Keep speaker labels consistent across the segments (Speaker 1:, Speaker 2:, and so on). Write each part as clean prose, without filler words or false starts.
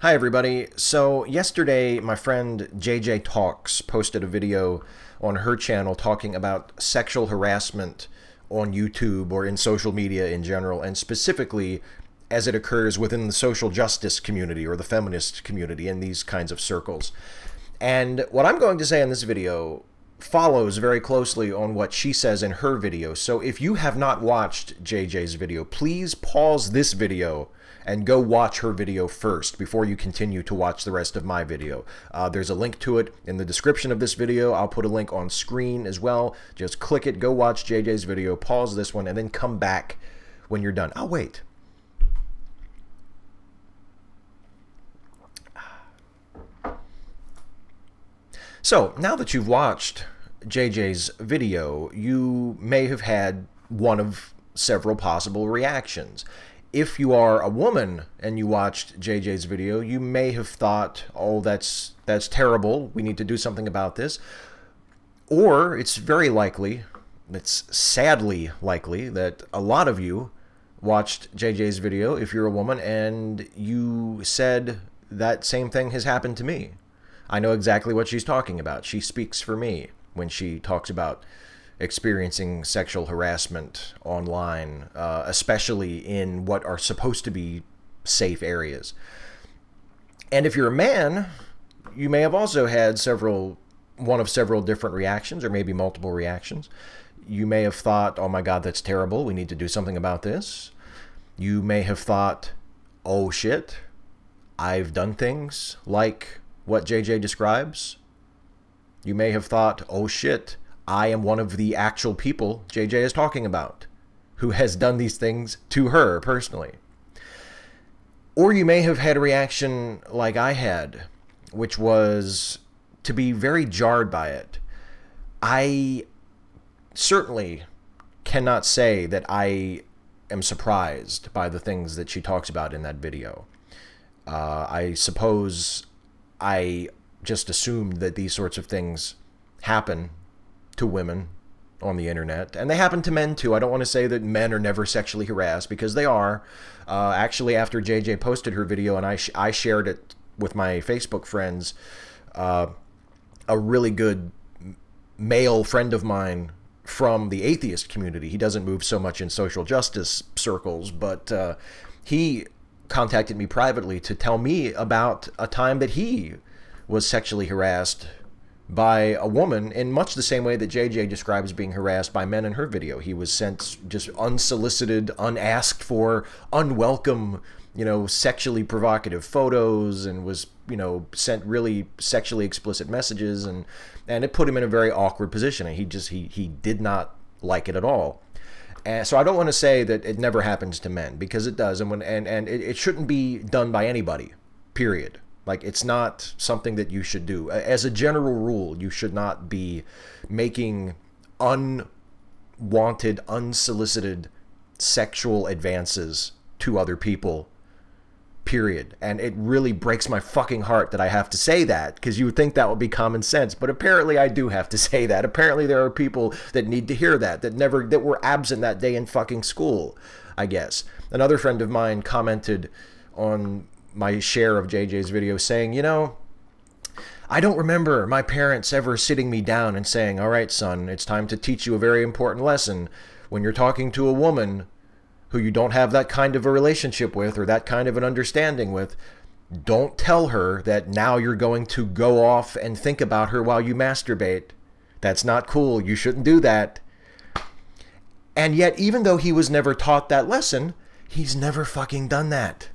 Speaker 1: Hi everybody. So yesterday my friend JJ Talks posted a video on her channel talking about sexual harassment on YouTube or in social media in general, and specifically as it occurs within the social justice community or the feminist community in these kinds of circles. And what I'm going to say in this video follows very closely on what she says in her video. So if you have not watched JJ's video, please pause this video and go watch her video first before you continue to watch the rest of my video. There's a link to it in the description of this video. I'll put a link on screen as well. Just click it, go watch JJ's video, pause this one, and then come back when you're done. I'll wait. So now that you've watched JJ's video, you may have had one of several possible reactions. If you are a woman and you watched JJ's video, you may have thought, oh, that's terrible, we need to do something about this. Or it's very likely, it's sadly likely, that a lot of you watched JJ's video if you're a woman and you said that same thing has happened to me. I know exactly what she's talking about. She speaks for me when she talks about experiencing sexual harassment online, especially in what are supposed to be safe areas. And if you're a man, you may have also had one of several different reactions, or maybe multiple reactions. You may have thought, oh my God, that's terrible, we need to do something about this. You may have thought, oh shit, I've done things like what JJ describes. You may have thought, oh shit, I am one of the actual people JJ is talking about, who has done these things to her personally. Or you may have had a reaction like I had, which was to be very jarred by it. I certainly cannot say that I am surprised by the things that she talks about in that video. I suppose I just assumed that these sorts of things happen to women on the internet, and they happen to men too. I don't want to say that men are never sexually harassed, because they are. Actually, after JJ posted her video and I shared it with my Facebook friends, a really good male friend of mine from the atheist community, he doesn't move so much in social justice circles, but he contacted me privately to tell me about a time that he was sexually harassed by a woman in much the same way that JJ describes being harassed by men in her video. He was sent just unsolicited, unasked for, unwelcome, sexually provocative photos, and was, sent really sexually explicit messages, and it put him in a very awkward position, and he did not like it at all. And so I don't want to say that it never happens to men, because it does, and it shouldn't be done by anybody, period. Like, it's not something that you should do. As a general rule, you should not be making unwanted, unsolicited sexual advances to other people, period. And it really breaks my fucking heart that I have to say that, because you would think that would be common sense, but apparently I do have to say that. Apparently there are people that need to hear that were absent that day in fucking school, I guess. Another friend of mine commented on my share of JJ's video saying, I don't remember my parents ever sitting me down and saying, all right, son, it's time to teach you a very important lesson. When you're talking to a woman who you don't have that kind of a relationship with, or that kind of an understanding with, don't tell her that now you're going to go off and think about her while you masturbate. That's not cool. You shouldn't do that. And yet, even though he was never taught that lesson, he's never fucking done that.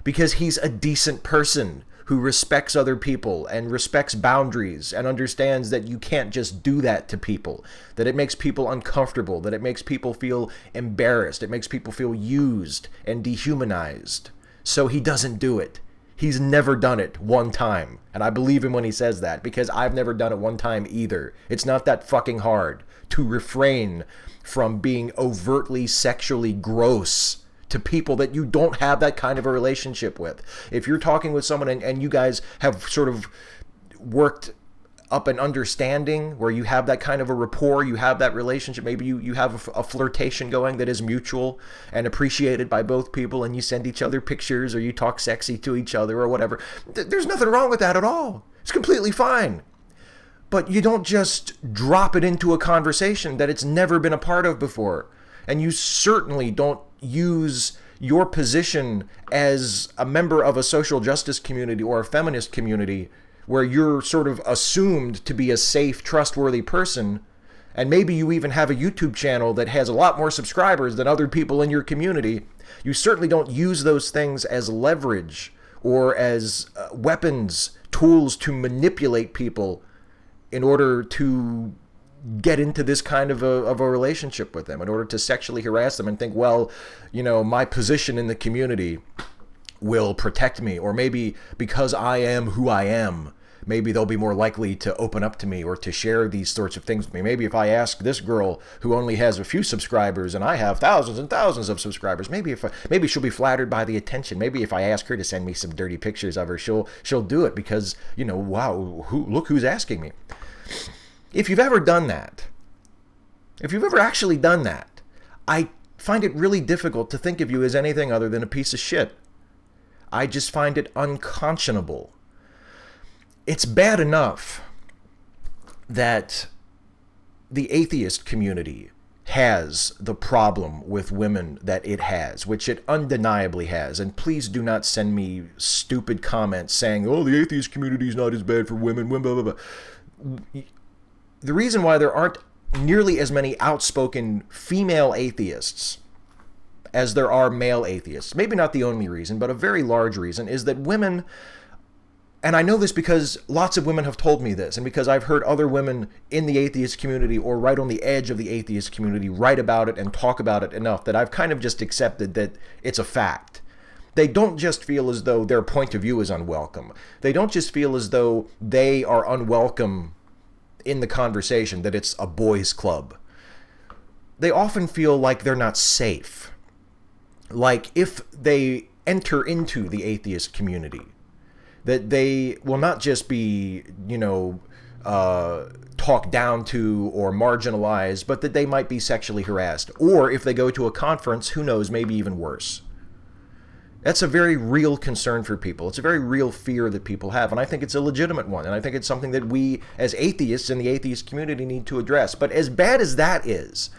Speaker 1: Because he's a decent person who respects other people and respects boundaries and understands that you can't just do that to people, that it makes people uncomfortable, that it makes people feel embarrassed, it makes people feel used and dehumanized. So he doesn't do it. He's never done it one time. And I believe him when he says that, because I've never done it one time either. It's not that fucking hard to refrain from being overtly sexually gross to people that you don't have that kind of a relationship with. If you're talking with someone and you guys have sort of worked up an understanding where you have that kind of a rapport, you have that relationship, maybe you have a flirtation going that is mutual and appreciated by both people, and you send each other pictures or you talk sexy to each other or whatever. There's nothing wrong with that at all. It's completely fine. But you don't just drop it into a conversation that it's never been a part of before. And you certainly don't use your position as a member of a social justice community or a feminist community where you're sort of assumed to be a safe, trustworthy person, and maybe you even have a YouTube channel that has a lot more subscribers than other people in your community. You certainly don't use those things as leverage or as weapons, tools to manipulate people in order to get into this kind of a relationship with them, in order to sexually harass them and think, well, my position in the community will protect me, or maybe because I am who I am, maybe they'll be more likely to open up to me or to share these sorts of things with me. Maybe if I ask this girl who only has a few subscribers and I have thousands and thousands of subscribers, maybe she'll be flattered by the attention. Maybe if I ask her to send me some dirty pictures of her, she'll do it because, wow, look who's asking me. If you've ever done that, if you've ever actually done that, I find it really difficult to think of you as anything other than a piece of shit. I just find it unconscionable. It's bad enough that the atheist community has the problem with women that it has, which it undeniably has. And please do not send me stupid comments saying, oh, the atheist community is not as bad for women, blah, blah, blah. The reason why there aren't nearly as many outspoken female atheists as there are male atheists, maybe not the only reason, but a very large reason, is that women, and I know this because lots of women have told me this, and because I've heard other women in the atheist community or right on the edge of the atheist community write about it and talk about it enough that I've kind of just accepted that it's a fact. They don't just feel as though their point of view is unwelcome. They don't just feel as though they are unwelcome in the conversation, that it's a boys' club. They often feel like they're not safe. Like if they enter into the atheist community, that they will not just be, talked down to or marginalized, but that they might be sexually harassed. Or if they go to a conference, who knows, maybe even worse. That's a very real concern for people. It's a very real fear that people have, and I think it's a legitimate one, and I think it's something that we, as atheists in the atheist community, need to address. But as bad as that is,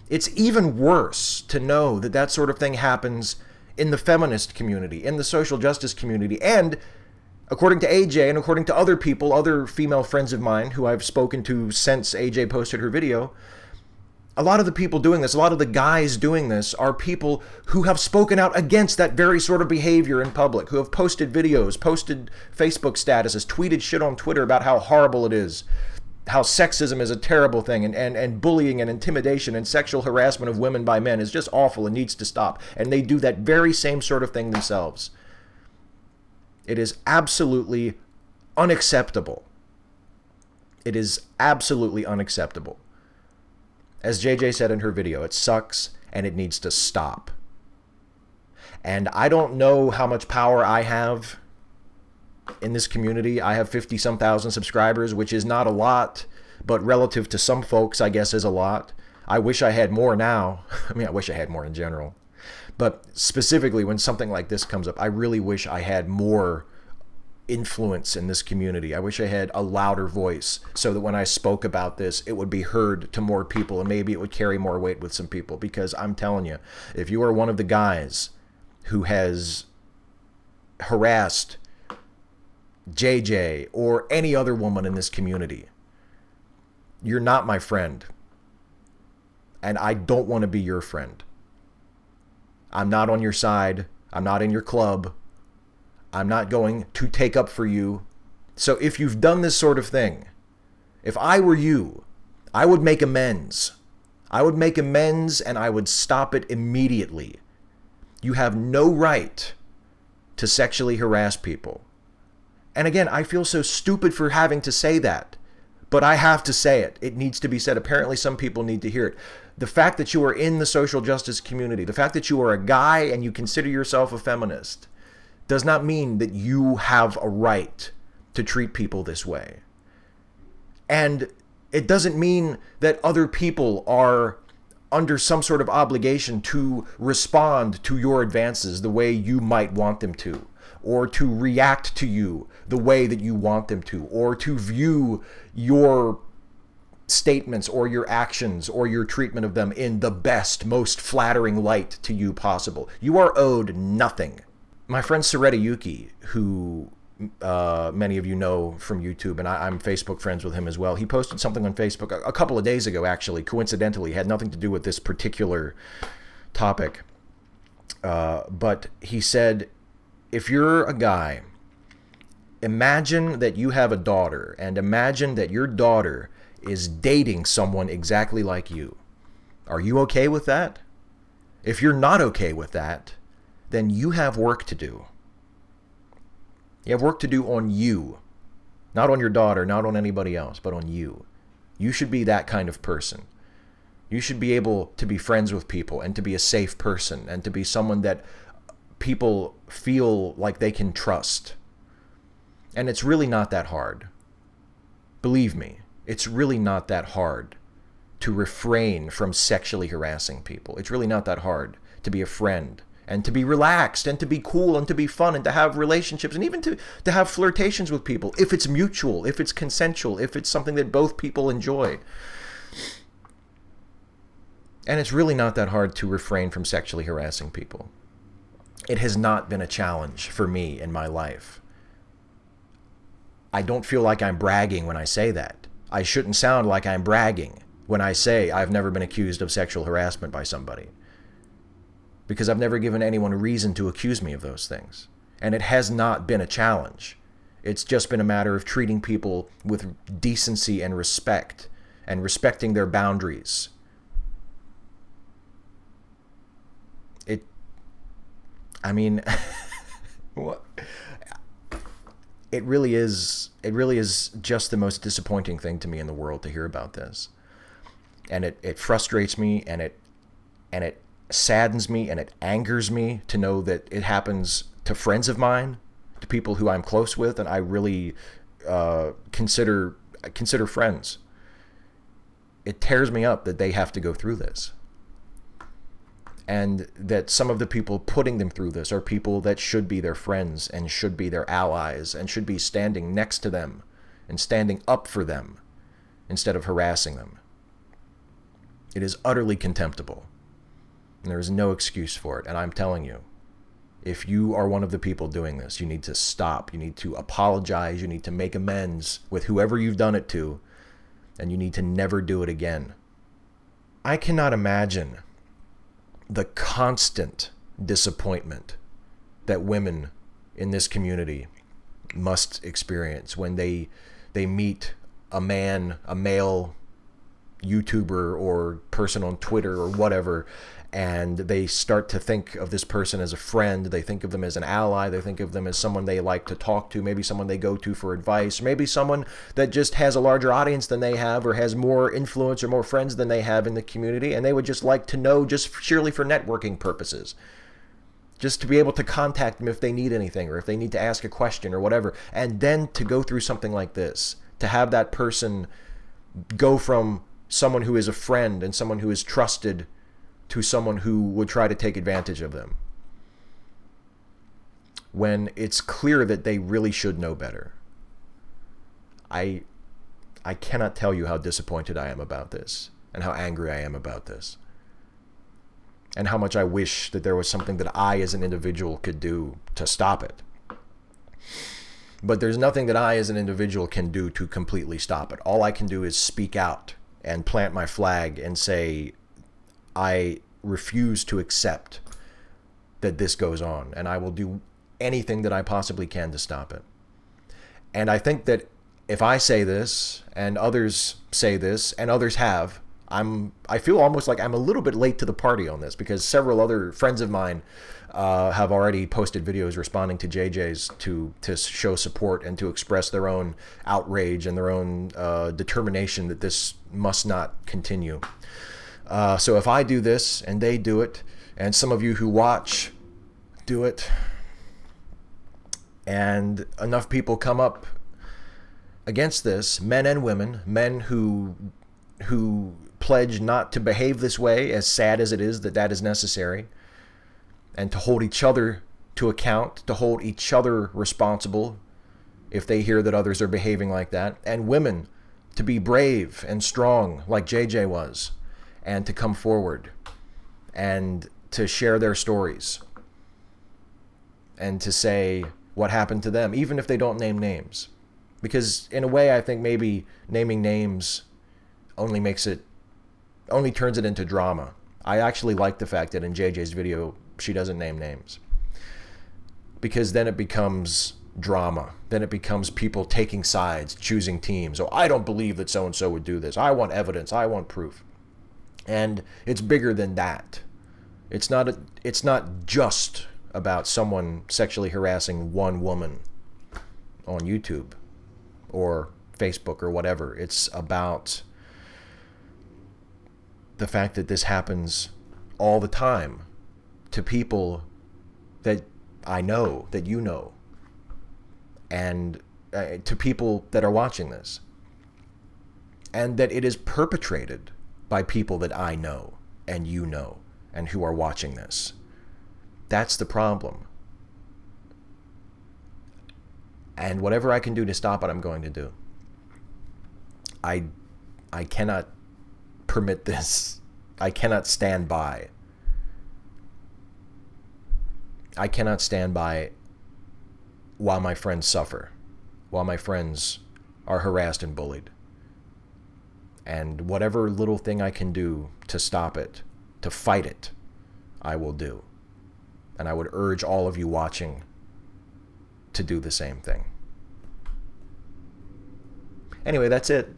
Speaker 1: it's even worse to know that that sort of thing happens in the feminist community, in the social justice community, and according to AJ and according to other people, other female friends of mine who I've spoken to since AJ posted her video, a lot of the people doing this, a lot of the guys doing this are people who have spoken out against that very sort of behavior in public, who have posted videos, posted Facebook statuses, tweeted shit on Twitter about how horrible it is, how sexism is a terrible thing, and bullying and intimidation and sexual harassment of women by men is just awful and needs to stop. And they do that very same sort of thing themselves. It is absolutely unacceptable. It is absolutely unacceptable. As JJ said in her video, it sucks and it needs to stop. And I don't know how much power I have in this community. I have 50-some thousand subscribers, which is not a lot, but relative to some folks, I guess, is a lot. I wish I had more now. I mean, I wish I had more in general. But specifically, when something like this comes up, I really wish I had more influence in this community. I wish I had a louder voice so that when I spoke about this, it would be heard to more people and maybe it would carry more weight with some people. Because I'm telling you, if you are one of the guys who has harassed JJ or any other woman in this community, you're not my friend. And I don't want to be your friend. I'm not on your side. I'm not in your club. I'm not going to take up for you. So if you've done this sort of thing, if I were you, I would make amends. I would make amends and I would stop it immediately. You have no right to sexually harass people. And again, I feel so stupid for having to say that, but I have to say it. It needs to be said. Apparently some people need to hear it. The fact that you are in the social justice community, the fact that you are a guy and you consider yourself a feminist, does not mean that you have a right to treat people this way. And it doesn't mean that other people are under some sort of obligation to respond to your advances the way you might want them to, or to react to you the way that you want them to, or to view your statements or your actions or your treatment of them in the best, most flattering light to you possible. You are owed nothing. My friend Saretta Yuki, who many of you know from YouTube, and I'm Facebook friends with him as well. He posted something on Facebook a couple of days ago, actually, coincidentally, had nothing to do with this particular topic. But he said, if you're a guy, imagine that you have a daughter, and imagine that your daughter is dating someone exactly like you. Are you okay with that? If you're not okay with that, then you have work to do. You have work to do on you. Not on your daughter, not on anybody else, but on you. You should be that kind of person. You should be able to be friends with people and to be a safe person and to be someone that people feel like they can trust. And it's really not that hard. Believe me, it's really not that hard to refrain from sexually harassing people. It's really not that hard to be a friend and to be relaxed and to be cool and to be fun and to have relationships and even to have flirtations with people if it's mutual, if it's consensual, if it's something that both people enjoy. And it's really not that hard to refrain from sexually harassing people. It has not been a challenge for me in my life. I don't feel like I'm bragging when I say that. I shouldn't sound like I'm bragging when I say I've never been accused of sexual harassment by somebody, because I've never given anyone a reason to accuse me of those things. And it has not been a challenge. It's just been a matter of treating people with decency and respect and respecting their boundaries. What? It really is just the most disappointing thing to me in the world to hear about this. And it frustrates me, and it saddens me, and it angers me to know that it happens to friends of mine, to people who I'm close with and I really consider friends. It tears me up that they have to go through this, and that some of the people putting them through this are people that should be their friends and should be their allies and should be standing next to them and standing up for them instead of harassing them. It is utterly contemptible, and there is no excuse for it. And I'm telling you, if you are one of the people doing this, you need to stop. You need to apologize. You need to make amends with whoever you've done it to, and you need to never do it again. I cannot imagine the constant disappointment that women in this community must experience when they meet a male YouTuber or person on Twitter or whatever, and they start to think of this person as a friend. They think of them as an ally. They think of them as someone they like to talk to, maybe someone they go to for advice, maybe someone that just has a larger audience than they have or has more influence or more friends than they have in the community, and they would just like to know, just purely for networking purposes, just to be able to contact them if they need anything or if they need to ask a question or whatever. And then to go through something like this, to have that person go from someone who is a friend and someone who is trusted to someone who would try to take advantage of them, when it's clear that they really should know better. I cannot tell you how disappointed I am about this and how angry I am about this and how much I wish that there was something that I as an individual could do to stop it. But there's nothing that I as an individual can do to completely stop it. All I can do is speak out and plant my flag and say, I refuse to accept that this goes on, and I will do anything that I possibly can to stop it. And I think that if I say this, and others say this, and others have, I feel almost like I'm a little bit late to the party on this, because several other friends of mine have already posted videos responding to JJ's to show support and to express their own outrage and their own determination that this must not continue. So if I do this and they do it, and some of you who watch do it, and enough people come up against this, men and women, men who pledge not to behave this way, as sad as it is that that is necessary, and to hold each other to account, to hold each other responsible if they hear that others are behaving like that, and women to be brave and strong like JJ was, and to come forward and to share their stories and to say what happened to them, even if they don't name names. Because in a way, I think maybe naming names only turns it into drama. I actually like the fact that in JJ's video, she doesn't name names. Because then it becomes drama. Then it becomes people taking sides, choosing teams. Oh, I don't believe that so-and-so would do this. I want evidence. I want proof. And it's bigger than that. It's not just about someone sexually harassing one woman on YouTube or Facebook or whatever. It's about the fact that this happens all the time to people that I know, that you know, and to people that are watching this, and that it is perpetrated by people that I know and you know and who are watching this. That's the problem. And whatever I can do to stop it, I'm going to do. I cannot permit this. I cannot stand by. I cannot stand by while my friends suffer, while my friends are harassed and bullied. And whatever little thing I can do to stop it, to fight it, I will do. And I would urge all of you watching to do the same thing. Anyway, that's it.